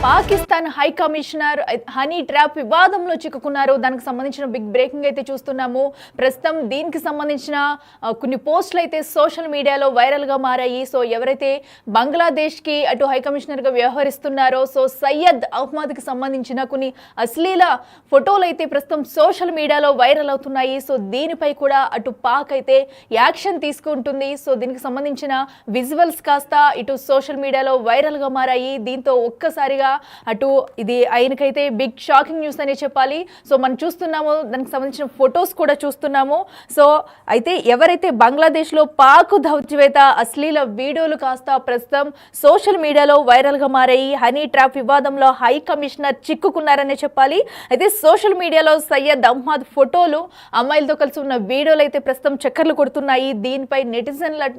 Pakistan high commissioner honey trap వివాదంలో చిక్కుకున్నారు. దానికి సంబంధించిన బిగ్ బ్రేకింగ్ అయితే చూస్తున్నాము. ప్రస్తుతం దీనికి సంబంధించిన కొన్ని పోస్టులు అయితే సోషల్ మీడియాలో వైరల్గా మారాయి. సో ఎవరైతే బంగ్లాదేశ్కి అటు హై కమిషనర్గా వ్యవహరిస్తున్నారో సో సయ్యద్ అహ్మద్కి సంబంధించిన కొన్ని అశ్లీల ఫోటోలు అయితే ప్రస్తుతం సోషల్ మీడియాలో వైరల్ అవుతున్నాయి. సో దీనిపై కూడా అటు పాక్ అయితే యాక్షన్ తీసుకుంటుంది. సో దీనికి సంబంధించిన విజువల్స్ కాస్త ఇటు సోషల్ మీడియాలో వైరల్గా మారాయి. దీంతో ఒక్కసారిగా అటు ఇది ఆయనకైతే బిగ్ షాకింగ్ న్యూస్ అనే చెప్పాలి. సో మనం చూస్తున్నాము, దానికి సంబంధించిన ఫొటోస్ కూడా చూస్తున్నాము. సో అయితే ఎవరైతే బంగ్లాదేశ్లో పాక్ దౌత్యవేత్త అశ్లీల వీడియోలు కాస్త ప్రస్తుతం సోషల్ మీడియాలో వైరల్గా మారాయి. హనీ ట్రాప్ వివాదంలో హై కమిషనర్ చిక్కుకున్నారనే చెప్పాలి. అయితే సోషల్ మీడియాలో సయ్యద్ అహ్మద్ ఫోటోలు అమ్మాయిలతో కలిసి ఉన్న వీడియోలు అయితే ప్రస్తుతం చక్కర్లు కొడుతున్నాయి. దీనిపై నెటిజన్ల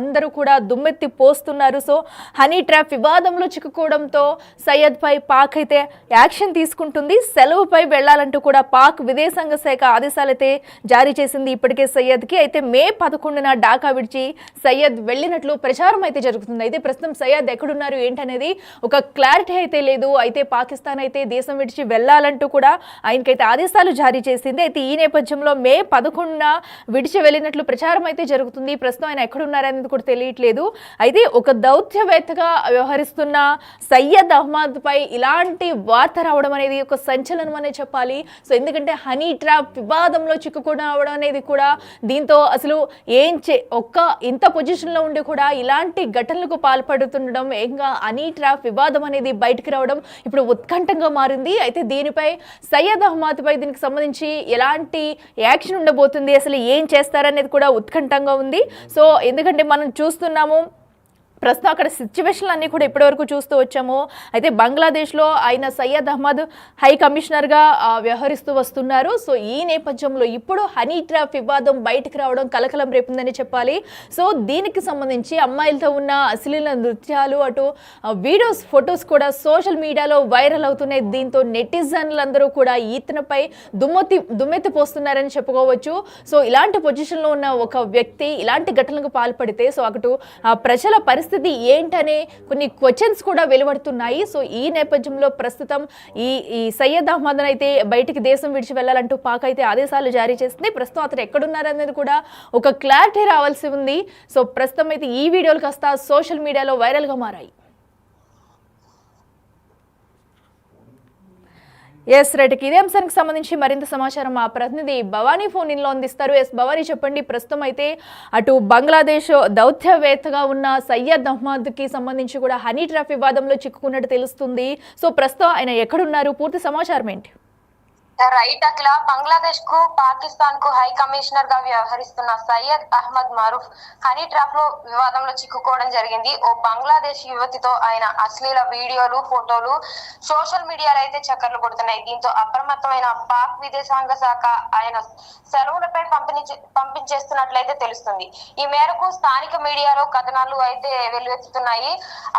అందరూ కూడా దుమ్మెత్తి పోస్తున్నారు. సో హనీ ట్రాప్ వివాదంలో చిక్కుకోవడంతో సయ్యద్ పై పాక్ అయితే యాక్షన్ తీసుకుంటుంది. సెలవుపై వెళ్లాలంటూ కూడా పాక్ విదేశాంగ శాఖ ఆదేశాలైతే జారీ చేసింది ఇప్పటికే సయ్యద్కి. అయితే మే 11న ఢాకా విడిచి సయ్యద్ వెళ్ళినట్లు ప్రచారం అయితే జరుగుతుంది. అయితే ప్రస్తుతం సయ్యద్ ఎక్కడున్నారు ఏంటనేది ఒక క్లారిటీ అయితే లేదు. అయితే పాకిస్తాన్ అయితే దేశం విడిచి వెళ్లాలంటూ కూడా ఆయనకైతే ఆదేశాలు జారీ చేసింది. అయితే ఈ నేపథ్యంలో మే 11న విడిచి వెళ్ళినట్లు ప్రచారం అయితే జరుగుతుంది. ప్రస్తుతం ఆయన ఎక్కడున్నారనేది కూడా తెలియట్లేదు. అయితే ఒక దౌత్యవేత్తగా వ్యవహరిస్తున్న సయ్యద్ అహ్మద్ పై ఇలాంటి వార్త రావడం అనేది ఒక సంచలనం అనే చెప్పాలి. సో ఎందుకంటే హనీ ట్రాప్ వివాదంలో చిక్కుకోవడం అనేది కూడా దీంతో అసలు ఇంత పొజిషన్లో ఉండి కూడా ఇలాంటి ఘటనలకు పాల్పడుతుండడం, ఇంకా హనీ ట్రాప్ వివాదం అనేది బయటకు రావడం ఇప్పుడు ఉత్కంఠంగా మారింది. అయితే దీనిపై సయ్యద్ అహ్మద్ పై దీనికి సంబంధించి ఎలాంటి యాక్షన్ ఉండబోతుంది, అసలు ఏం చేస్తారనేది కూడా ఉత్కంఠంగా ఉంది. సో ఎందుకంటే మనం చూస్తున్నాము ప్రస్తుతం అక్కడ సిచ్యువేషన్లు అన్నీ కూడా ఇప్పటివరకు చూస్తూ వచ్చాము. అయితే బంగ్లాదేశ్లో ఆయన సయ్యద్ అహ్మద్ హై కమిషనర్గా వ్యవహరిస్తూ వస్తున్నారు. సో ఈ నేపథ్యంలో ఇప్పుడు హనీ ట్రాప్ వివాదం బయటకు రావడం కలకలం రేపుందని చెప్పాలి. సో దీనికి సంబంధించి అమ్మాయిలతో ఉన్న అశ్లీల నృత్యాలు, అటు వీడియోస్, ఫొటోస్ కూడా సోషల్ మీడియాలో వైరల్ అవుతున్నాయి. దీంతో నెటిజన్లందరూ కూడా ఈతనపై దుమ్మెత్తి పోస్తున్నారని చెప్పుకోవచ్చు. సో ఇలాంటి పొజిషన్లో ఉన్న ఒక వ్యక్తి ఇలాంటి ఘటనలకు పాల్పడితే సో అటు ప్రజల పరిస్థితి ఏంటనే కొన్ని క్వశ్చన్స్ కూడా వెలువడుతున్నాయి. సో ఈ నేపథ్యంలో ప్రస్తుతం ఈ సయ్యద్ అహ్మద్ అయితే బయటికి దేశం విడిచి వెళ్ళాలంటూ పాక్ అయితే ఆదేశాలు జారీ చేస్తుంది. ప్రస్తుతం అతను ఎక్కడున్నారనేది కూడా ఒక క్లారిటీ రావాల్సి ఉంది. సో ప్రస్తుతం అయితే ఈ వీడియోలు కాస్త సోషల్ మీడియాలో వైరల్గా మారాయి. ఎస్ రైట్కి ఇదే అంశానికి సంబంధించి మరింత సమాచారం మా ప్రతినిధి భవానీ ఫోన్ ఇన్లో అందిస్తారు. ఎస్ భవానీ చెప్పండి, ప్రస్తుతం అయితే అటు బంగ్లాదేశ్ దౌత్యవేత్తగా ఉన్న సయ్యద్ అహ్మద్కి సంబంధించి కూడా హనీ ట్రాప్ వివాదంలో చిక్కుకున్నట్టు తెలుస్తుంది. సో ప్రస్తుతం ఆయన ఎక్కడున్నారు, పూర్తి సమాచారం ఏంటి? రైట్ అఖిల, బంగ్లాదేశ్ కు పాకిస్తాన్ కు హై కమిషనర్ గా వ్యవహరిస్తున్న సయ్యద్ అహ్మద్ మారూఫ్ హనీ ట్రాప్ లో వివాదంలో చిక్కుకోవడం జరిగింది. ఓ బంగ్లాదేశ్ యువతితో ఆయన అశ్లీల వీడియోలు, ఫోటోలు సోషల్ మీడియాలో అయితే చక్కర్లు కొడుతున్నాయి. దీంతో అప్రమత్తమైన పాక్ విదేశాంగ శాఖ ఆయన సెలవులపై పంపించేస్తున్నట్లయితే తెలుస్తుంది. ఈ మేరకు స్థానిక మీడియాలో కథనాలు అయితే వెల్లువెత్తుతున్నాయి.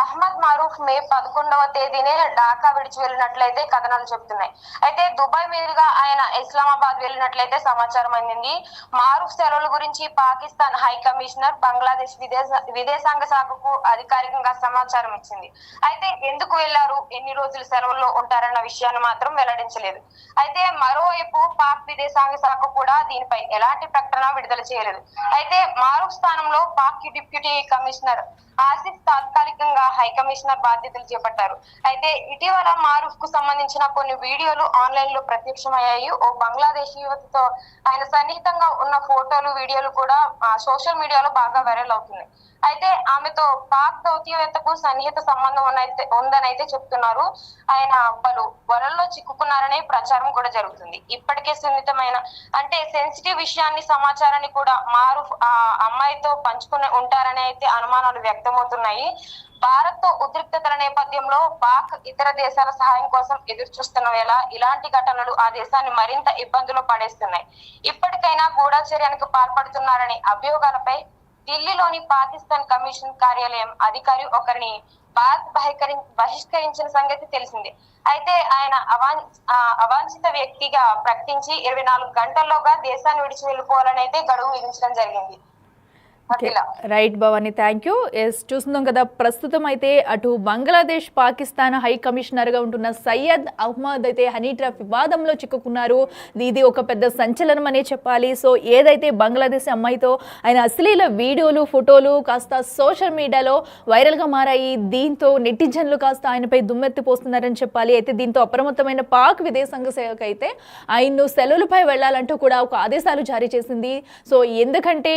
అహ్మద్ మారూఫ్ మే 11వ తేదీనే ఢాకా విడిచి వెళ్ళినట్లయితే కథనాలు చెబుతున్నాయి. అయితే దుబాయ్ మీదుగా ఆయన ఇస్లామాబాద్ వెళ్ళినట్లయితే సమాచారం అందింది. మారూఫ్ సెలవుల గురించి పాకిస్తాన్ హై కమిషనర్ బంగ్లాదేశ్ విదేశాంగ శాఖకు అధికారికంగా సమాచారం ఇచ్చింది. అయితే ఎందుకు వెళ్లారు, ఎన్ని రోజులు సెలవుల్లో ఉంటారన్న విషయాన్ని మాత్రం వెల్లడించలేదు. అయితే మరోవైపు పాక్ విదేశాంగ శాఖ కూడా దీనిపై ఎలాంటి ప్రకటన విడుదల చేయలేదు. అయితే మారూఫ్ స్థానంలో పాక్ డిప్యూటీ కమిషనర్ ఆసిఫ్ తాత్కాలికంగా హై కమిషనర్ బాధ్యతలు చేపట్టారు. అయితే ఇటీవల మారూఫ్ కు సంబంధించిన కొన్ని వీడియోలు ఆన్లైన్ లో ప్రత్యక్షమయ్యాయి. ఓ బంగ్లాదేశ్ యువతితో ఆయన సన్నిహితంగా ఉన్న ఫోటోలు, వీడియోలు కూడా సోషల్ మీడియాలో బాగా వైరల్ అవుతున్నాయి. అయితే ఆమెతో పాక్ దౌత్యవేత్తకు సన్నిహిత సంబంధం ఉందని అయితే చెప్తున్నారు. ఆయన పలు వలల్లో చిక్కుకున్నారనే ప్రచారం కూడా జరుగుతుంది. ఇప్పటికే సున్నితమైన అంటే సెన్సిటివ్ విషయాన్ని, సమాచారాన్ని కూడా మారూఫ్ ఆ అమ్మాయితో పంచుకుని ఉంటారని అయితే అనుమానాలు వ్యక్తమవుతున్నాయి. భారత్ తో ఉద్రిక్తతల నేపథ్యంలో పాక్ ఇతర దేశాల సహాయం కోసం ఎదురు చూస్తున్న వేళ ఇలాంటి ఘటనలు ఆ దేశాన్ని మరింత ఇబ్బందులు పడేస్తున్నాయి. ఇప్పటికైనా గూఢచర్యానికి పాల్పడుతున్నారనే అభియోగాలపై ఢిల్లీలోని పాకిస్తాన్ కమిషన్ కార్యాలయం అధికారి ఒకరిని భారత్ బహిష్కరించిన సంగతి తెలిసింది. అయితే ఆయన అవాంఛిత వ్యక్తిగా ప్రకటించి 24 గంటల్లోగా దేశాన్ని విడిచి వెళ్ళిపోవాలని అయితే గడువు విధించడం జరిగింది. Akhila. Right Bhavani, thank you. Yes, చూస్తున్నాం కదా ప్రస్తుతం అయితే అటు బంగ్లాదేశ్ పాకిస్తాన్ హై కమిషనర్గా ఉంటున్న సయ్యద్ అహ్మద్ అయితే హనీ ట్రాప్ వివాదంలో చిక్కుకున్నారు. ఇది ఒక పెద్ద సంచలనం అనే చెప్పాలి. సో ఏదైతే బంగ్లాదేశ్ అమ్మాయితో ఆయన అశ్లీల వీడియోలు ఫోటోలు కాస్త సోషల్ మీడియాలో వైరల్గా మారాయి. దీంతో నెటిజన్లు కాస్త ఆయనపై దుమ్మెత్తిపోస్తున్నారని చెప్పాలి. అయితే దీంతో అప్రమత్తమైన పాక్ విదేశాంగ శాఖ అయితే ఆయన్ను సెలవులపై వెళ్లాలంటూ కూడా ఒక ఆదేశాలు జారీ చేసింది. సో ఎందుకంటే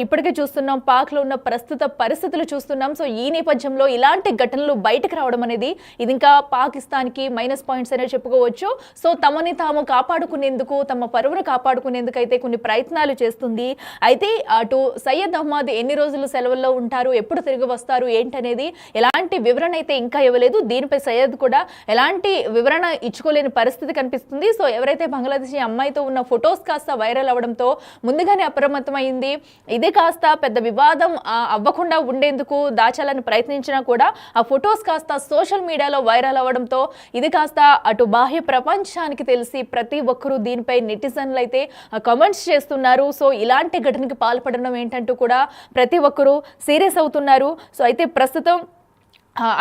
ఇప్పటికే చూస్తున్నాం పాక్లో ఉన్న ప్రస్తుత పరిస్థితులు చూస్తున్నాం. సో ఈ నేపథ్యంలో ఇలాంటి ఘటనలు బయటకు రావడం అనేది ఇది ఇంకా పాకిస్తాన్కి మైనస్ పాయింట్స్ అనేది చెప్పుకోవచ్చు. సో తమని తాము కాపాడుకునేందుకు, తమ పరువును కాపాడుకునేందుకు అయితే కొన్ని ప్రయత్నాలు చేస్తుంది. అయితే అటు సయ్యద్ అహ్మద్ ఎన్ని రోజులు సెలవుల్లో ఉంటారు, ఎప్పుడు తిరిగి వస్తారు ఏంటనేది ఎలాంటి వివరణ అయితే ఇంకా ఇవ్వలేదు. దీనిపై సయ్యద్ కూడా ఎలాంటి వివరణ ఇచ్చుకోలేని పరిస్థితి కనిపిస్తుంది. సో ఎవరైతే బంగ్లాదేశీ అమ్మాయితో ఉన్న ఫొటోస్ కాస్త వైరల్ అవ్వడంతో ముందుగానే అప్రమత్తమైంది. ఇదే కాస్త పెద్ద వివాదం అవ్వకుండా ఉండేందుకు దాచాలని ప్రయత్నించినా కూడా ఆ ఫొటోస్ కాస్త సోషల్ మీడియాలో వైరల్ అవ్వడంతో ఇది కాస్త అటు బాహ్య ప్రపంచానికి తెలిసి ప్రతి ఒక్కరూ దీనిపై నెటిజన్లు అయితే కామెంట్స్ చేస్తున్నారు. సో ఇలాంటి ఘటనకి పాల్పడడం ఏంటంటూ కూడా ప్రతి ఒక్కరూ సీరియస్ అవుతున్నారు. సో అయితే ప్రస్తుతం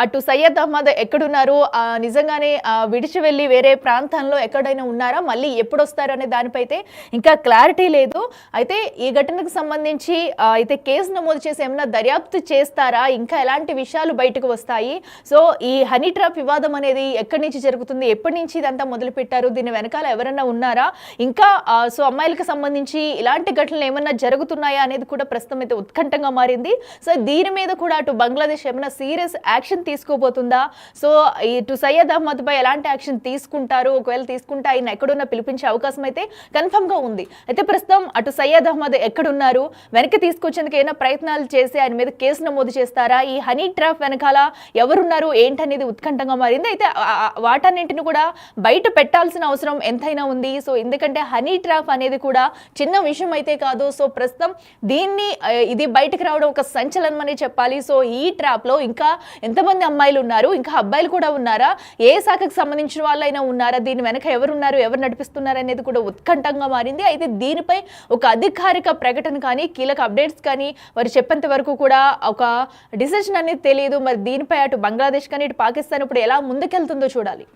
అటు సయ్యద్ అహ్మద్ ఎక్కడున్నారు, నిజంగానే విడిచి వెళ్ళి వేరే ప్రాంతంలో ఎక్కడైనా ఉన్నారా, మళ్ళీ ఎప్పుడు వస్తారు అనే దానిపై అయితే ఇంకా క్లారిటీ లేదు. అయితే ఈ ఘటనకు సంబంధించి అయితే కేసు నమోదు చేసి ఏమైనా దర్యాప్తు చేస్తారా, ఇంకా ఎలాంటి విషయాలు బయటకు వస్తాయి, సో ఈ హనీ ట్రాప్ వివాదం అనేది ఎక్కడి నుంచి జరుగుతుంది, ఎప్పటి నుంచి ఇదంతా మొదలుపెట్టారు, దీని వెనకాల ఎవరైనా ఉన్నారా, ఇంకా సో అమ్మాయిలకు సంబంధించి ఇలాంటి ఘటనలు ఏమన్నా జరుగుతున్నాయా అనేది కూడా ప్రస్తుతం అయితే ఉత్కంఠంగా మారింది. సో దీని మీద కూడా అటు బంగ్లాదేశ్ ఏమైనా సీరియస్ యాక్షన్ తీసుకోబోతుందా, సో ఇటు సయ్యద్ అహ్మద్ పై ఎలాంటి యాక్షన్ తీసుకుంటారు, ఒకవేళ తీసుకుంటే ఆయన ఎక్కడున్నా పిలిపించే అవకాశం అయితే కన్ఫర్మ్ గా ఉంది. అయితే ప్రస్తుతం అటు సయ్యద్ అహ్మద్ ఎక్కడున్నారు, వెనక్కి తీసుకొచ్చేందుకు ఏమైనా ప్రయత్నాలు చేసి ఆయన మీద కేసు నమోదు చేస్తారా, ఈ హనీ ట్రాప్ వెనకాల ఎవరున్నారు ఏంటనేది ఉత్కంఠంగా మారింది. అయితే వాటన్నింటిని కూడా బయట పెట్టాల్సిన అవసరం ఎంతైనా ఉంది. సో ఎందుకంటే హనీ ట్రాప్ అనేది కూడా చిన్న విషయం అయితే కాదు. సో ప్రస్తుతం దీన్ని ఇది బయటకు రావడం ఒక సంచలనం అని చెప్పాలి. సో ఈ ట్రాప్ లో ఇంకా ఎంతమంది అమ్మాయిలు ఉన్నారు, ఇంకా అబ్బాయిలు కూడా ఉన్నారా, ఏ శాఖకు సంబంధించిన వాళ్ళైనా ఉన్నారా, దీని వెనక ఎవరున్నారు, ఎవరు నడిపిస్తున్నారు అనేది కూడా ఉత్కంఠంగా మారింది. అయితే దీనిపై ఒక అధికారిక ప్రకటన కానీ కీలక అప్డేట్స్ కానీ వారు చెప్పేంత వరకు కూడా ఒక డిసిషన్ అనేది తెలియదు. మరి దీనిపై అటు బంగ్లాదేశ్ కానీ ఇటు పాకిస్తాన్ ఇప్పుడు ఎలా ముందుకెళ్తుందో చూడాలి.